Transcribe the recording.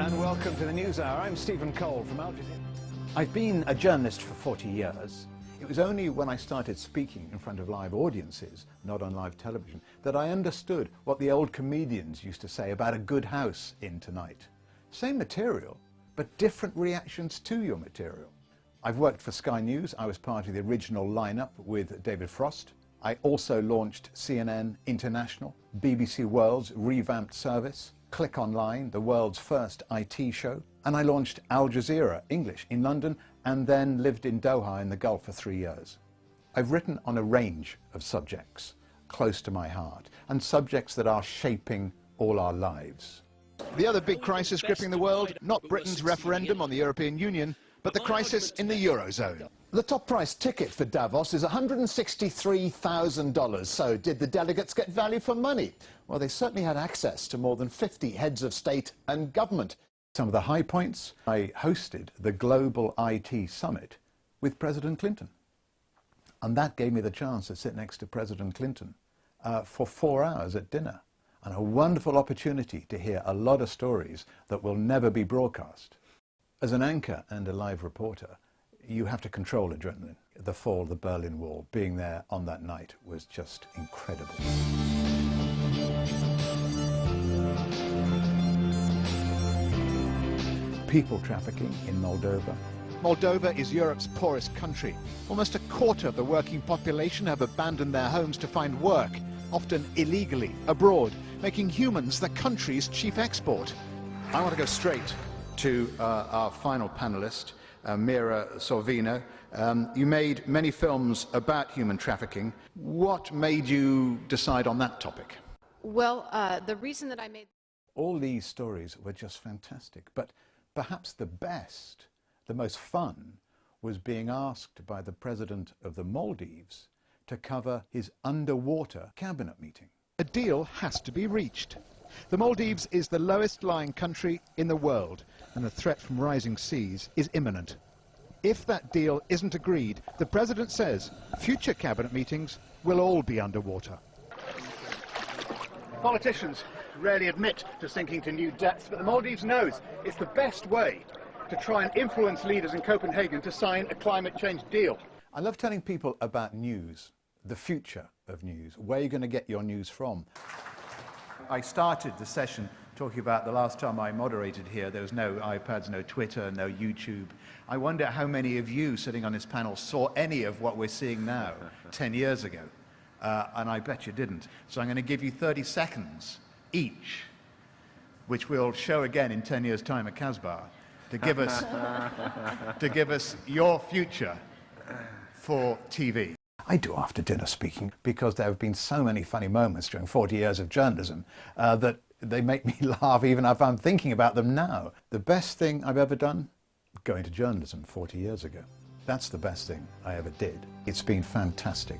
And welcome to the News Hour. I'm Stephen Cole from Al Jazeera. I've been a journalist for 40 years. It was only when I started speaking in front of live audiences, not on live television, that I understood what the old comedians used to say about a good house in Tonight. Same material, but different reactions to your material. I've worked for Sky News. I was part of the original lineup with David Frost. I also launched CNN International, BBC World's revamped service, Click Online, the world's first IT show, and I launched Al Jazeera English in London and then lived in Doha in the Gulf for 3 years. I've written on a range of subjects close to my heart and subjects that are shaping all our lives. The other big crisis gripping the world, not Britain's referendum on the European Union, but the crisis in the Eurozone. The top price ticket for Davos is $163,000. So did the delegates get value for money? Well, they certainly had access to more than 50 heads of state and government. Some of the high points: I hosted the Global IT Summit with President Clinton. And that gave me the chance to sit next to President Clinton for 4 hours at dinner. And a wonderful opportunity to hear a lot of stories that will never be broadcast. As an anchor and a live reporter, you have to control adrenaline. The fall of the Berlin Wall, being there on that night was just incredible. People trafficking in Moldova. Moldova is Europe's poorest country. Almost a quarter of the working population have abandoned their homes to find work, often illegally, abroad, making humans the country's chief export. I want to go straight to our final panelist, Mira Sorvino. You made many films about human trafficking. What made you decide on that topic? Well, the reason that I made... All these stories were just fantastic, but perhaps the best, the most fun, was being asked by the president of the Maldives to cover his underwater cabinet meeting. A deal has to be reached. The Maldives is the lowest lying country in the world, and the threat from rising seas is imminent. If that deal isn't agreed, the president says future cabinet meetings will all be underwater. Politicians rarely admit to sinking to new depths, but the Maldives knows it's the best way to try and influence leaders in Copenhagen to sign a climate change deal. I love telling people about news, the future of news, where you're going to get your news from. I started the session talking about the last time I moderated here. There was no iPads, no Twitter, no YouTube. I wonder how many of you sitting on this panel saw any of what we're seeing now 10 years ago. And I bet you didn't. So I'm going to give you 30 seconds each, which we'll show again in 10 years' time at Casbah, to give us your future for TV. I do after dinner speaking because there have been so many funny moments during 40 years of journalism that they make me laugh even if I'm thinking about them now. The best thing I've ever done? Going to journalism 40 years ago. That's the best thing I ever did. It's been fantastic.